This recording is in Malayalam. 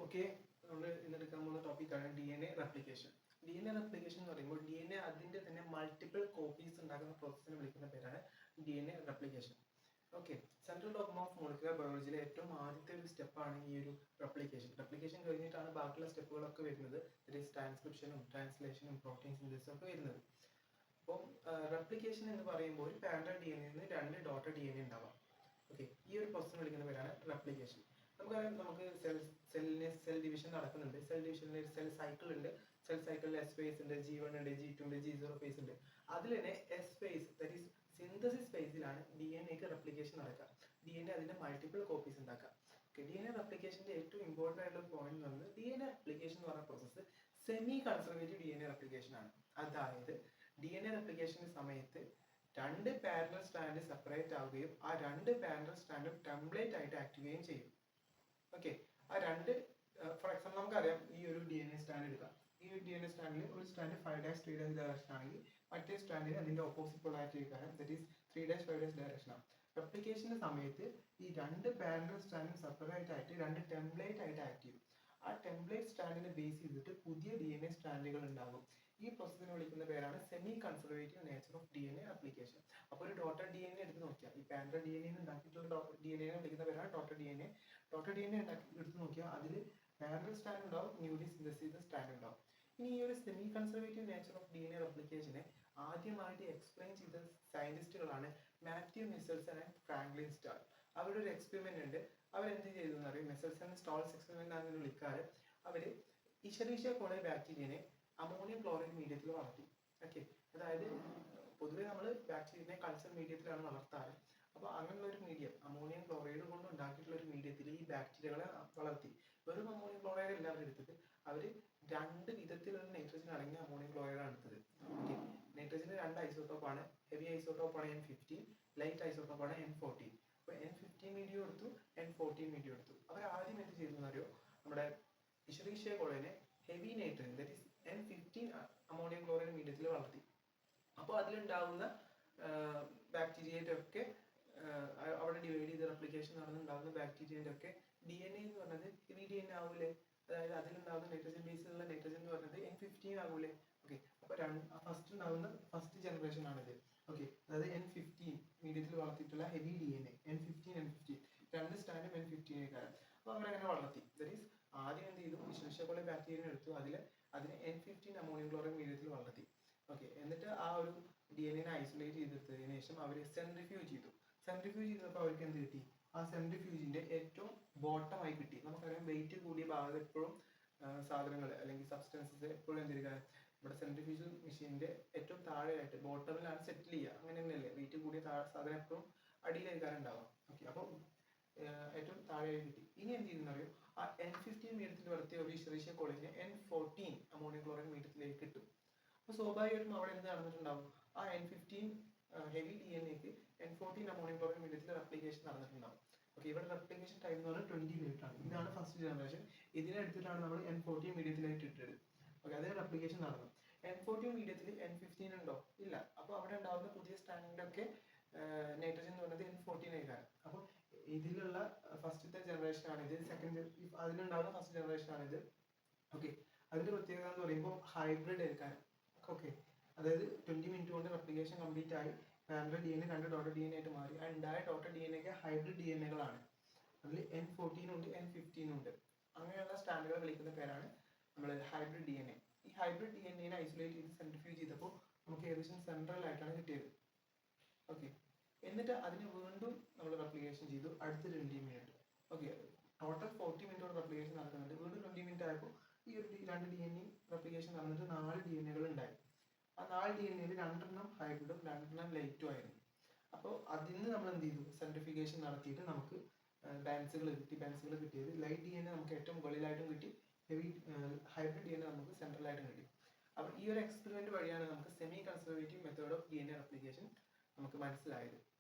ഓക്കെ, നമ്മൾ ഇന്നെടുക്കാൻ പോകുന്ന ടോപ്പിക്കാണ് DNA റെപ്ലിക്കേഷൻ. DNA റെപ്ലിക്കേഷൻ എന്ന് പറയുമ്പോൾ DNA അതിൻ്റെ തന്നെ മൾട്ടിപ്പിൾ കോപ്പീസ് ഉണ്ടാക്കുന്ന പ്രോസസ്സിനെ വിളിക്കുന്ന പേരാണ് DNA replication. Okay, central dogma of molecular ബയോളജിയിലെ ഏറ്റവും ആദ്യത്തെ ഒരു സ്റ്റെപ്പാണ് ഈ ഒരു റെപ്ലിക്കേഷൻ. റെപ്ലിക്കേഷൻ കഴിഞ്ഞിട്ടാണ് ബാക്കിയുള്ള സ്റ്റെപ്പുകളൊക്കെ വരുന്നത്. ട്രാൻസ്ക്രിപ്ഷനും ട്രാൻസ്ലേഷനും പ്രോട്ടീൻ സിന്തസിസും ഒക്കെ വരുന്നത്. അപ്പം റെപ്ലിക്കേഷൻ എന്ന് പറയുമ്പോൾ ഒരു പാരന്റൽ DNA നിന്ന് രണ്ട് ഡോട്ടർ DNA ഉണ്ടാവാം. ഓക്കെ, ഈ ഒരു പ്രോസസ്സിനെ വിളിക്കുന്ന പേരാണ് റെപ്ലിക്കേഷൻ. നമുക്കറിയാം, നമുക്ക് സെൽ ഡിവിഷൻ നടക്കുന്നുണ്ട്. സെൽ ഡിവിഷനിൽ സെൽ സൈക്കിൾ ഉണ്ട്. സെൽ സൈക്കിളിൽ S ഫേസ് ഉണ്ട്, G1 ഉണ്ട്, G2 ഉണ്ട്, G0 ഫേസ് ഉണ്ട്. അതിൽ തന്നെ S phase, that is synthesis ഫേസിലാണ് DNAക്ക് റെപ്ലിക്കേഷൻ നടക്കുക. DNA അതിന്റെ മൾട്ടിപ്പിൾ കോപ്പീസ് ഉണ്ടാക്കുക. DNA റെപ്ലിക്കേഷന്റെ ഏറ്റവും ഇമ്പോർട്ടൻ്റ് ആയിട്ടുള്ള പോയിന്റ് എന്ന് പറയുന്നത് DNA റെപ്ലിക്കേഷൻ എന്ന് പറയുന്ന process semi conservative DNA replication ആണ്. അതായത് DNA റെപ്ലിക്കേഷന്റെ സമയത്ത് രണ്ട് പാരലൽ സ്ട്രാൻഡ് സെപ്പറേറ്റ് ആവുകയും ആ രണ്ട് പാരലൽ സ്ട്രാൻഡും ടെംപ്ലേറ്റ് ആയിട്ട് ആക്ടിവേയും ചെയ്യും. ഓക്കെ, ആ രണ്ട് ഫോർ എക്സാമ്പിൾ നമുക്കറിയാം, ഈ ഒരു DNA സ്ട്രാൻഡ് എടുക്കാം. ഈ ഒരു DNA സ്ട്രാൻഡിൽ ഒരു സ്ട്രാൻഡ് 5'3' ഡയറക്ഷൻ ആണെങ്കിൽ മറ്റേ സ്ട്രാൻഡിൽ അതിന്റെ ഓപ്പോസിറ്റ് പോളാരിറ്റി കാരണം ദാറ്റ് ഈസ് 3'5' ഡയറക്ഷൻ ആണ്. റെപ്ലിക്കേഷന്റെ സമയത്ത് ഈ രണ്ട് പാരലൽ സ്ട്രാൻഡും സെപ്പറേറ്റ് ആയിട്ട് രണ്ട് ടെംപ്ലേറ്റ് ആയിട്ട് ആക്ട് ചെയ്യും. ആ ടെംപ്ലേറ്റ് സ്ട്രാൻഡിനെ ബേസ് ചെയ്തിട്ട് പുതിയ DNA സ്ട്രാൻഡുകൾ ഉണ്ടാകും. ഈ പ്രോസസ്സിനെ വിളിക്കുന്ന പേരാണ് semi conservative nature of DNA replication. അപ്പോൾ ഒരു ഡോട്ടർ DNA എടുത്ത് നോക്കിയാൽ, ഈ പാരന്റൽ DNA ഉണ്ടാക്കിയിട്ടുള്ള DNA വിളിക്കുന്ന പേരാണ് ഡോട്ടർ DNA. ഡോട്ടർ DNA എടുത്ത് നോക്കിയാൽ അതിൽ പാരലൽ സ്ട്രാൻഡ് ഉണ്ടാവും, ന്യൂലി സിന്തസൈസ് ചെയ്ത സ്ട്രാൻഡ് ഉണ്ടാവും. ഇനി ഈ ഒരു semi conservative nature of DNA റെപ്ലിക്കേഷനെ ആദ്യമായിട്ട് എക്സ്പ്ലെയിൻ ചെയ്ത സയന്റിസ്റ്റുകളാണ് മാത്യു മിസൽസൺ ആൻഡ് ഫ്രാങ്ക്ലിൻ സ്റ്റാൾ. അവരുടെ ഒരു എക്സ്പെരിമെന്റ് ഉണ്ട്. അവരെന്ത് ചെയ്തു എന്ന് അറിയാം, മിസൽസൺ സ്റ്റാൾസ് എക്സ്പെരിമെന്റ് ആണെന്ന് വിളിക്കാറ്. അവര് ഇഷറീഷ്യ കോളൈ ബാക്ടീരിയനെ അമോണിയം ക്ലോറൈഡ് മീഡിയത്തിൽ വളർത്തി. ഓക്കെ, അതായത് പൊതുവെ നമ്മൾ ബാക്ടീരിയനെ കൾച്ചർ മീഡിയത്തിലാണ് വളർത്താറ്. അപ്പോൾ അങ്ങനെയുള്ള ഒരു മീഡിയം, അമോണിയം ക്ലോറൈഡ് കൊണ്ട് ഉണ്ടാക്കിയിട്ടുള്ള ഒരു മീഡിയത്തിൽ ഈ ബാക്ടീരിയകളെ വളർത്തി. വെറും അമോണിയം ക്ലോറൈഡ് അല്ല അവരെടുത്തത്, അവർ രണ്ട് വിധത്തിലുള്ള നൈട്രജൻ അടങ്ങിയ അമോണിയം ക്ലോറൈഡ് ആണ് എടുത്തത്. ഓക്കെ, നൈട്രജന് രണ്ട് ഐസോട്ടോപ്പാണ്. Heavy ഐസോട്ടോപ്പാണ് N15, light ഐസോട്ടോപ്പാണ് N14. അപ്പോൾ N15 മീഡിയം എടുത്തു, N14 മീഡിയം എടുത്തു. അവർ ആദ്യം എന്ത് ചെയ്തു എന്നറിയോ, നമ്മുടെ ഇഷറീഷ്യ കോളൈനെ heavy nitrogen that is N15 ammonium chloride മീഡിയത്തിൽ വളർത്തി. അപ്പോൾ അതിലുണ്ടാകുന്ന ബാക്ടീരിയയുടെ ഒക്കെ അവിടെ ഡിവൈഡ് ചെയ്ത് റെപ്ലിക്കേഷൻ നടന്നുണ്ടാകുന്ന ബാക്ടീരിയയുടെ ഒക്കെ DNA എന്ന് പറഞ്ഞത് ഹെവി DNA ആവൂലേ. അതായത് അതിലുണ്ടാകുന്ന നൈട്രജൻ ബേസിലുള്ള നൈട്രജൻ എന്ന് പറഞ്ഞത് N15 ആകൂലേ. ഓക്കെ, അപ്പോൾ ഫസ്റ്റ് ഉണ്ടാകുന്ന ഫസ്റ്റ് ജനറേഷൻ ആണിത്. ഓക്കെ, അതായത് N15 മീഡിയത്തിൽ വളർത്തിയിട്ടുള്ള ഹെവി DNA N15 രണ്ട് സ്റ്റാൻഡും N15 ആയിക്കാരം. അപ്പോൾ അവരങ്ങനെ വളർത്തി. ദാറ്റ് ഈസ് ആദ്യം എന്ത് ചെയ്തു, ഇഷറീഷ്യ കോളൈ ബാക്ടീരിയനെ എടുത്തു, അതിനെ N15 അമോണിയം ക്ലോറൈഡ് മീഡിയത്തിൽ വളർത്തി. ഓക്കെ, എന്നിട്ട് ആ ഒരു DNA ഐസൊലേറ്റ് ചെയ്തെടുത്തതിന് ശേഷം അവർ സെൻട്രിഫ്യൂജ് ചെയ്തു. സെൻട്രിഫ്യൂജ് ചെയ്തപ്പോൾ അവർക്ക് എന്ത് കിട്ടി, ആ സെൻട്രിഫ്യൂജിന്റെ ഏറ്റവും ബോട്ടമായി കിട്ടി. നമുക്കറിയാം, വെയിറ്റ് കൂടിയ ഭാഗത്ത് എപ്പോഴും സാധനങ്ങൾ അല്ലെങ്കിൽ സബ്സ്റ്റൻസസ് എപ്പോഴും എന്തിരിക്കാൻ നമ്മുടെ സെൻട്രിഫ്യൂജൽ മെഷീന്റെ ഏറ്റവും താഴെയായിട്ട് ബോട്ടമിലാണ് സെറ്റിൽ ചെയ്യുക. അങ്ങനെ തന്നെയല്ലേ, വെയിറ്റ് കൂടിയ സാധനം എപ്പോഴും അടിയിലായിരിക്കാൻ ഉണ്ടാവാം. ഓക്കെ, അപ്പോൾ ഏറ്റവും താഴെയായി കിട്ടി. ഇനി എന്ത് ചെയ്യുന്നറിയോ, ആ N15 മീഡിയത്തിൽ വളർത്തിയ ഒരു ഇഷറീഷ്യ കോളൈനെ N14 അമോണിയം ക്ലോറൈഡ് മീഡിയത്തിലേക്ക് കിട്ടും. അപ്പോൾ സ്വാഭാവികമായിട്ടും അവിടെ എന്ത് നടന്നിട്ടുണ്ടാവും, ആ N15 ഹെവി DNAക്ക് N14 അമോണിയം ക്ലോറൈഡ് മീഡിയത്തിൽ റെപ്ലിക്കേഷൻ നടന്നിട്ടുണ്ടാവും. ഓക്കെ, ഇവിടെ റെപ്ലിക്കേഷൻ ടൈം എന്ന് പറഞ്ഞാൽ 20 മിനിറ്റ് ആണ്. ഇതാണ് ഫസ്റ്റ് ജനറേഷൻ. ഇതിനെ എടുത്തിട്ടാണ് നമ്മൾ N14 മീഡിയത്തിലായിട്ട് ഇട്ടത്. ഓക്കെ, അതേ റെപ്ലിക്കേഷൻ നടന്നു. N14 മീഡിയത്തിൽ N15 ഉണ്ടോ? ഇല്ല. അപ്പോൾ അവിടെ ഉണ്ടാകുന്ന പുതിയ സ്റ്റാൻഡൊക്കെ നൈട്രജൻ എന്ന് പറയുന്നത് N14 ആയിക്കാരം. അപ്പോൾ ഇതിലുള്ള ഫസ്റ്റത്തെ ജനറേഷൻ ആണിത്. അതിലുണ്ടാകുന്ന ഫസ്റ്റ് ജനറേഷൻ ആണിത്. ഓക്കെ, അതിന്റെ പ്രത്യേകത എന്ന് പറയുമ്പോൾ ഹൈബ്രിഡ് ആയിരിക്കാൻ. ഓക്കെ, അതായത് 20 മിനിറ്റ് കൊണ്ട് റെപ്ലിക്കേഷൻ കംപ്ലീറ്റ് ആയി പാരലൽ DNA രണ്ട് ഡോട്ടർ DNA ആയിട്ട് മാറി. ആ ഉണ്ടായ ഡോട്ടർ DNA ഒക്കെ ഹൈബ്രിഡ് DNAകളാണ്. അതിൽ N14 ഉണ്ട്, N15 ഉണ്ട്. അങ്ങനെയുള്ള സ്റ്റാൻഡുകൾ വിളിക്കുന്ന പേരാണ് നമ്മൾ ഹൈബ്രിഡ് DNA. ഈ ഹൈബ്രിഡ് DNAനെ ഐസൊലേറ്റ് ചെയ്ത് സെൻട്രിഫ്യൂജ് ചെയ്തപ്പോൾ നമുക്ക് ഏകദേശം സെൻട്രൽ ആയിട്ടാണ് കിട്ടിയത്. ഓക്കെ, എന്നിട്ട് അതിന് വീണ്ടും നമ്മൾ റെപ്ലിക്കേഷൻ ചെയ്തു അടുത്ത 20 മിനിറ്റ്. ഓക്കെ, ടോട്ടൽ 40 മിനിറ്റോടെ റെപ്ലിക്കേഷൻ നടക്കുന്നുണ്ട്. വീണ്ടും 20 മിനിറ്റ് ആയപ്പോൾ ഈ ഒരു രണ്ട് DNA റെപ്ലിക്കേഷൻ നടന്നിട്ട് 4 DNAകൾ ഉണ്ടായി. ആ 4 DNAയിൽ 2 ഹൈബ്രിഡും 2 ലൈറ്റും ആയിരുന്നു. അപ്പോൾ അതിന് നമ്മൾ എന്ത് ചെയ്തു, സെൻട്രിഫിക്കേഷൻ നടത്തിയിട്ട് നമുക്ക് ബാൻസുകൾ കിട്ടിയത് ലൈറ്റ് DNA നമുക്ക് ഏറ്റവും മുകളിലായിട്ടും കിട്ടി, ഹെവി ഹൈബ്രിഡ് DNA നമുക്ക് സെൻട്രലായിട്ടും കിട്ടി. അപ്പോൾ ഈ ഒരു എക്സ്പെരിമെന്റ് വഴിയാണ് നമുക്ക് semi conservative method of DNA replication നമുക്ക് മനസ്സിലായത്.